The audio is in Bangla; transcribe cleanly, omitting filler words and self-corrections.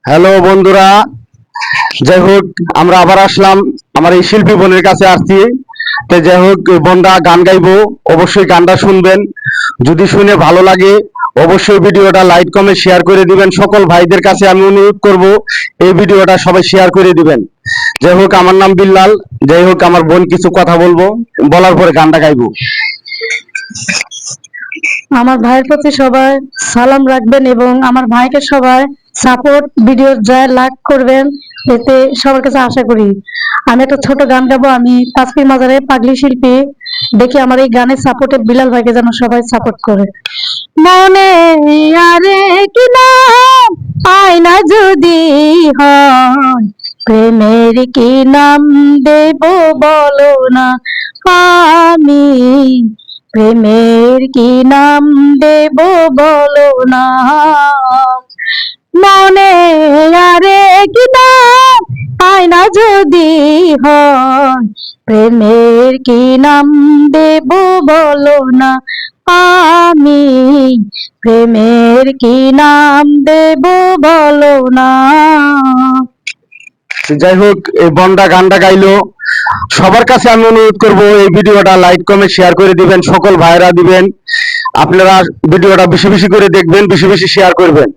হ্যালো বন্ধুরা, যাই হোক আমরা আবার আসলাম। আমার এই শিল্পী বোনের কাছে আসছি। তো যাই হোক এই বোনরা গান গাইবো, অবশ্যই গানটা শুনবেন। যদি শুনে ভালো লাগে অবশ্যই ভিডিওটা লাইক কমেন্ট শেয়ার করে দিবেন। সকল ভাইদের কাছে আমি অনুরোধ করব এই ভিডিওটা সবাই শেয়ার করে দিবেন। যাই হোক আমার নাম বিল্লাল। যাই হোক আমার বোন কিছু কথা বলবো, বলার পরে গানটা গাইবো। আমার ভাইয়ের প্রতি সবাই সালাম রাখবেন এবং আমার ভাইকে সবাই সাপোর্ট ভিডিও যায় লাইক করবেন, এতে সবার কাছে আশা করি। আমি একটা ছোট গান গাবো। আমি তাসফির মাজারে পাগলি শিল্পী। দেখি আমার এই গানের সাপোর্টে বিলাল ভাইকে যেন সবাই সাপোর্ট করে। মনে আরে কি নাম আয়না যদি হয়, প্রেমের কি নাম দেব বলো না। আমি প্রেমের কি নাম দেব বলো না। মনে আরে কি নাম আয়না যদি হয়, প্রেমের কি নাম দেব বলো না। আমি প্রেমের কি নাম দেব বলো না। যাই হোক এই বোনটা গানটা গাইলো। সবার কাছে আমি অনুরোধ করব এই ভিডিওটা লাইক কমেন্ট শেয়ার করে দিবেন, সকল ভাইরা দিবেন। আপনারা ভিডিওটা বেশি বেশি করে দেখবেন, বেশি বেশি শেয়ার করবেন।